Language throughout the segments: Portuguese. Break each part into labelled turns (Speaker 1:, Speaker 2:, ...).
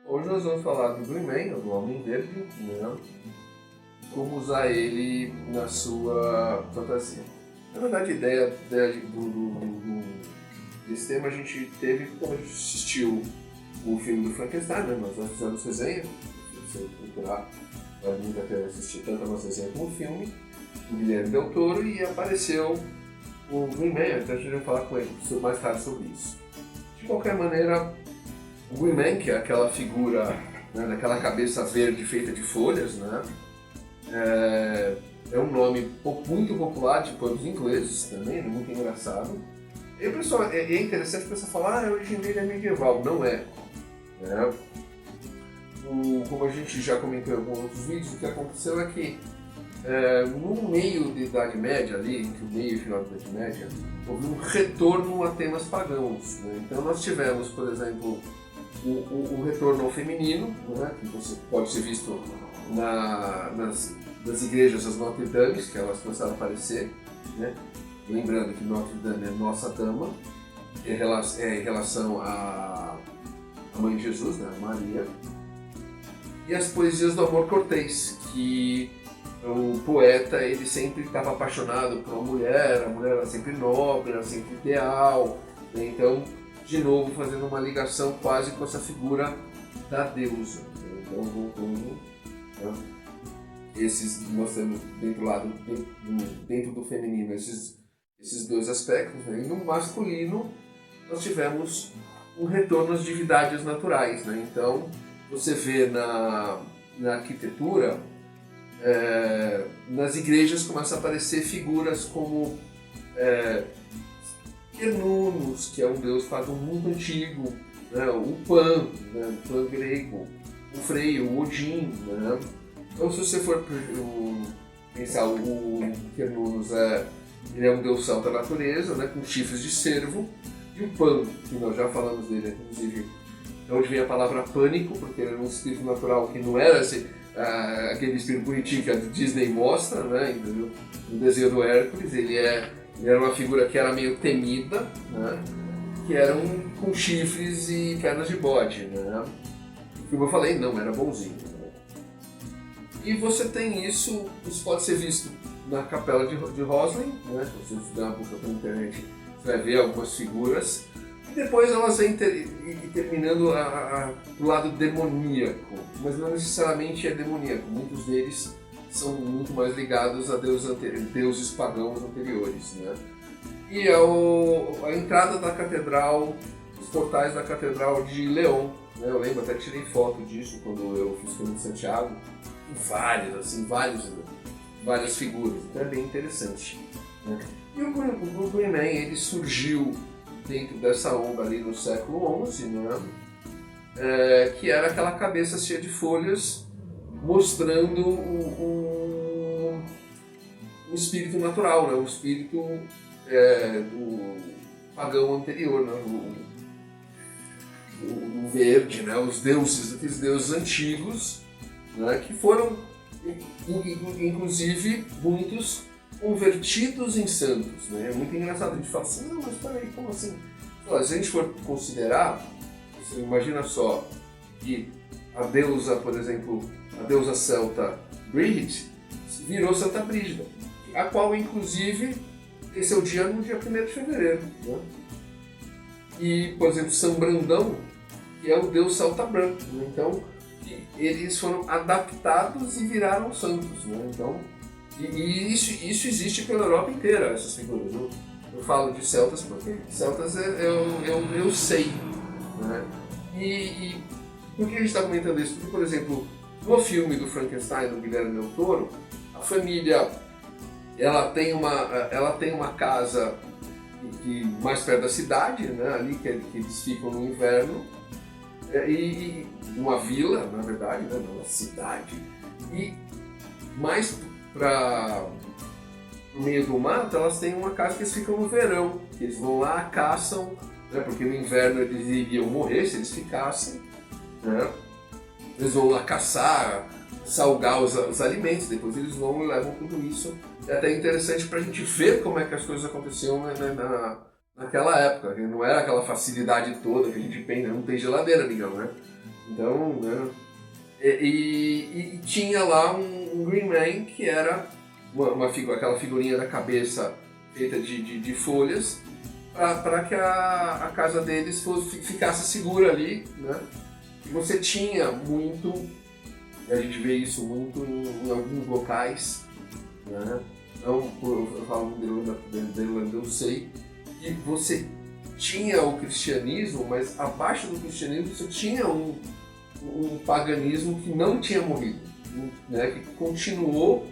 Speaker 1: Hoje nós vamos falar do Green Man, do Homem Verde, né? Como usar ele na sua fantasia. Na verdade, a ideia desse tema a gente teve quando a gente assistiu o filme do Frankenstein, né? Nós já fizemos resenha, se você procurar, vai nunca ter assistido tanto a nossa resenha como o filme, do Guilherme Del Toro, e apareceu o Green Man, então a gente vai falar com ele mais tarde sobre isso. De qualquer maneira, o Green Man, que é aquela figura, né, daquela cabeça verde feita de folhas, né, é um nome muito popular de pueblos ingleses também, muito engraçado. E o pessoal, é interessante o pessoal falar, a origem dele é medieval. Não é. Né? Como a gente já comentou em alguns outros vídeos, o que aconteceu é que no meio da Idade Média, ali, entre o meio e o final da Idade Média, houve um retorno a temas pagãos. Né? Então nós tivemos, por exemplo, o retorno ao feminino, né? Que você pode ser visto nas igrejas das Notre Dame, que elas começaram a aparecer. Né? Lembrando que Notre Dame é Nossa Dama, é em relação à Mãe de Jesus, né? Maria. E as poesias do amor cortês, que o poeta ele sempre estava apaixonado por uma mulher, a mulher era sempre nobre, era sempre ideal. Né? Então, de novo, fazendo uma ligação quase com essa figura da deusa. Então, voltando, né? Mostrando dentro do feminino esses dois aspectos. Né? E no masculino, nós tivemos um retorno às divindades naturais. Né? Então, você vê na arquitetura, nas igrejas começam a aparecer figuras como Cernunnos, que é um deus pagão muito antigo, né? O Pan, né? O Pan grego, o Freio, o Odin. Né? Então, se você for pensar, o Cernunnos ele é um deus celta da natureza, né? Com chifres de cervo, e o Pan, que nós já falamos dele, inclusive, de onde vem a palavra pânico, porque ele era um espírito natural que não era aquele espírito bonitinho que a Disney mostra, né? Entendeu? No desenho do Hércules, ele era uma figura que era meio temida, né? Que eram com chifres e pernas de bode. Né? Como eu falei, não era bonzinho. Né? E você tem isso pode ser visto na capela de Roslin, né? Se você estudar um pouco pela internet, você vai ver algumas figuras. E depois elas vêm terminando pro lado demoníaco, mas não necessariamente é demoníaco. Muitos deles são muito mais ligados a deuses pagãos anteriores. Né? E a entrada da catedral, os portais da catedral de León. Né? Eu lembro, até tirei foto disso quando eu fiz o caminho de Santiago. Várias figuras. Então é bem interessante. Né? E o Green Man, ele surgiu dentro dessa onda ali no século XI, né? Que era aquela cabeça cheia de folhas mostrando o espírito natural, né? O espírito do pagão anterior, né? O verde, né? Aqueles deuses antigos, né? Que foram, inclusive, muitos convertidos em santos. Né? É muito engraçado, a gente fala assim, não, mas peraí, como assim? Se a gente for considerar, você imagina só que a deusa, por exemplo, a deusa celta Brigid, virou Santa Brígida, a qual inclusive tem seu dia no dia 1º de fevereiro. Né? E, por exemplo, São Brandão, que é o deus celta branco. Né? Então, eles foram adaptados e viraram santos. Né? Então, e isso existe pela Europa inteira, essas figuras. Eu falo de celtas porque celtas eu sei. Né? E por que a gente está comentando isso? Porque, por exemplo, no filme do Frankenstein, do Guilherme Del Toro, a família ela tem uma casa mais perto da cidade, né? Ali que eles ficam no inverno, e uma vila, na verdade, né? Uma cidade, e mais para o meio do mato, elas têm uma casa que eles ficam no verão, que eles vão lá, caçam, né, porque no inverno eles iriam morrer se eles ficassem, né? Eles vão lá caçar, salgar os alimentos, depois eles vão e levam tudo isso. É até interessante para a gente ver como é que as coisas aconteciam naquela época, não era aquela facilidade toda que a gente pensa, não tem geladeira, digamos, né? Então, né? E tinha lá um Green Man que era aquela figurinha da cabeça feita de folhas para que a casa deles ficasse segura ali, né? E você tinha muito, a gente vê isso muito em alguns locais, né? Então, eu falo da Irlanda, eu sei que você tinha o cristianismo, mas abaixo do cristianismo você tinha um paganismo que não tinha morrido, né? Que continuou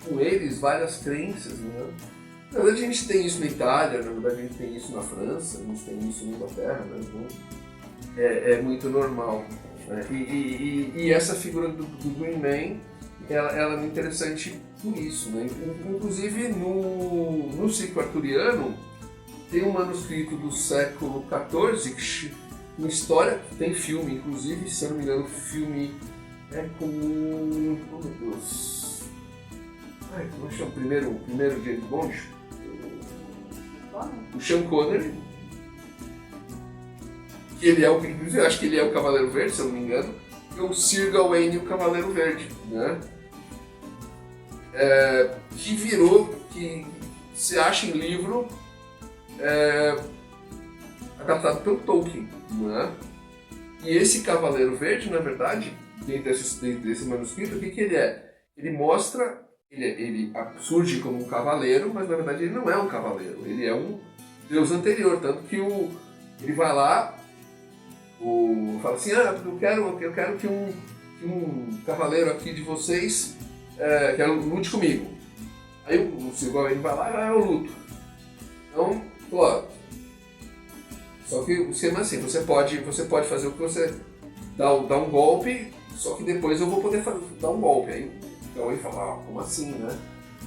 Speaker 1: com eles várias crenças, né? Na verdade a gente tem isso na Itália, na verdade a gente tem isso na França, a gente tem isso na Inglaterra, né? Então, é muito normal. Né? E essa figura do Green Man, ela é interessante por isso, né? Inclusive no ciclo arturiano tem um manuscrito do século XIV, uma história que tem filme, inclusive, se eu não me engano, o filme é com... Oh meu Deus... como chama o primeiro James Bond? O Sean Connery. Que ele é inclusive, eu acho que ele é o Cavaleiro Verde, se eu não me engano, e o Sir Gawain, o Cavaleiro Verde, né? Que virou, que se acha em livro adaptado pelo Tolkien, né? E esse Cavaleiro Verde, na verdade, dentro desse manuscrito, o que ele é? Ele mostra, ele surge como um cavaleiro, mas na verdade ele não é um cavaleiro, ele é um deus anterior, tanto que ele vai lá, fala assim, eu quero que um cavaleiro aqui de vocês lute comigo. Aí o Silvio ele vai lá e eu luto. Então, só que o esquema é assim, você pode fazer o que você dá um golpe, só que depois eu vou poder dar um golpe. Aí então ele fala, como assim, né?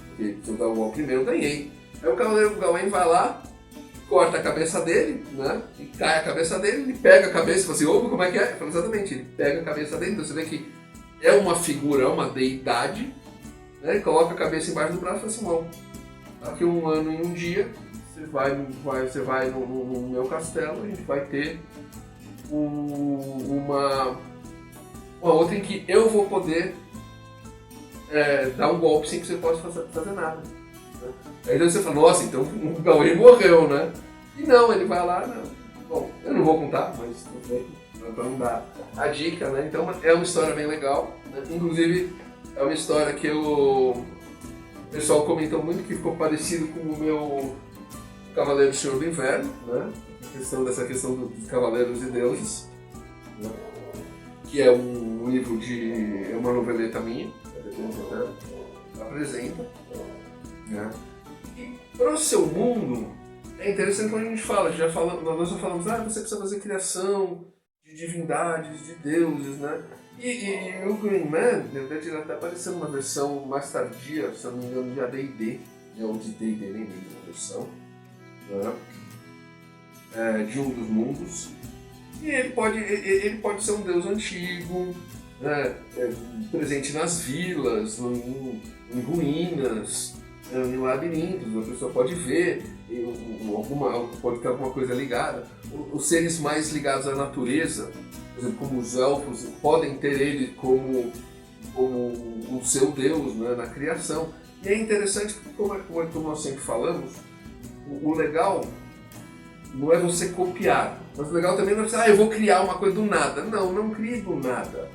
Speaker 1: Porque se eu dar um golpe primeiro, eu ganhei. Aí o Cavaleiro Gawain vai lá, corta a cabeça dele, né? E cai a cabeça dele, ele pega a cabeça e fala assim, opa, como é que é? Fala, exatamente, ele pega a cabeça dele, então você vê que é uma figura, é uma deidade, né? E coloca a cabeça embaixo do braço e fala assim, bom, daqui um ano e um dia, você vai no meu castelo, a gente vai ter uma outra em que eu vou poder dar um golpe sem que você possa fazer nada. Né? Aí você fala, nossa, então o Gawain morreu, né? E não, ele vai lá, não. Bom, eu não vou contar, mas para não dar a dica, né? Então é uma história bem legal, né? Inclusive é uma história que o pessoal comentou muito que ficou parecido com o meu Cavaleiro Senhor do Inverno, né? Dessa questão dos cavaleiros e deuses, né? Que é um livro é uma noveleta minha, que apresenta, né? E para o seu mundo é interessante quando a gente fala, nós já falamos, você precisa fazer criação de divindades, de deuses, né? E o Green Man, na verdade, ele até apareceu numa versão mais tardia, se eu não me engano, de AD&D, ou de D&D, nem lembro a versão, né? De um dos mundos. E ele pode ser um deus antigo, né? Presente nas vilas, em ruínas, em labirintos, a pessoa pode ver, pode ter alguma coisa ligada. Os seres mais ligados à natureza, por exemplo, como os elfos, podem ter ele como o seu deus, né, na criação. E é interessante, como nós sempre falamos, o legal não é você copiar, mas o legal também não é você, eu vou criar uma coisa do nada. Não crie do nada.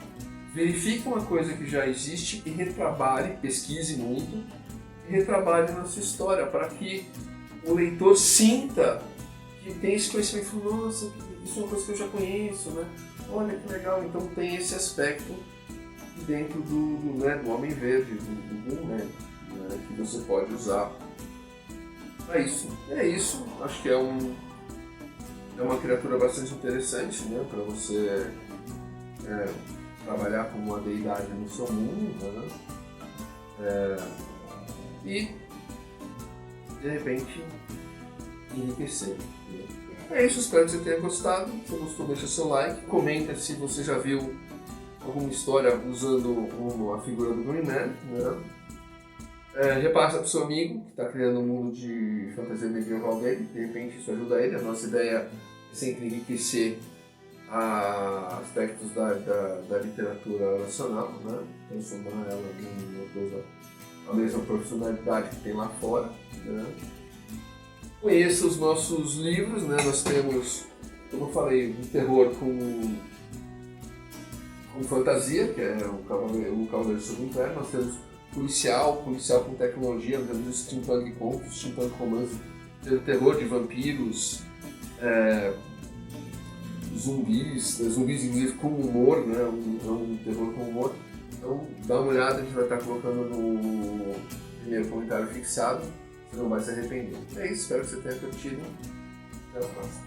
Speaker 1: Verifique uma coisa que já existe e retrabalhe, pesquise muito, e retrabalhe na sua história, para que o leitor sinta que tem esse conhecimento, nossa, isso é uma coisa que eu já conheço, né? Olha que legal, então tem esse aspecto dentro do Homem Verde, do Green Man, né, que você pode usar para isso. É isso, acho que é uma criatura bastante interessante, né, para você trabalhar como uma deidade no seu mundo, né? E de repente enriquecer. É isso, espero que você tenha gostado. Se você gostou, deixa seu like, comenta se você já viu alguma história usando a figura do Green Man, né? Repassa para o seu amigo que está criando um mundo de fantasia medieval dele, de repente isso ajuda ele. A nossa ideia é sempre enriquecer aspectos da literatura nacional, né? Transformar ela em uma coisa, a mesma profissionalidade que tem lá fora, né? Conheça os nossos livros, né? Nós temos, como eu falei, um terror com fantasia, que é o Cavaleiro sob o Inverno. Nós temos policial com tecnologia, nós temos steampunk contos, steampunk romance, temos terror de vampiros, zumbis inclusive com humor, né? Um terror com humor. Então dá uma olhada, a gente vai estar colocando no primeiro comentário fixado, você não vai se arrepender. É isso, espero que você tenha curtido. Até a próxima.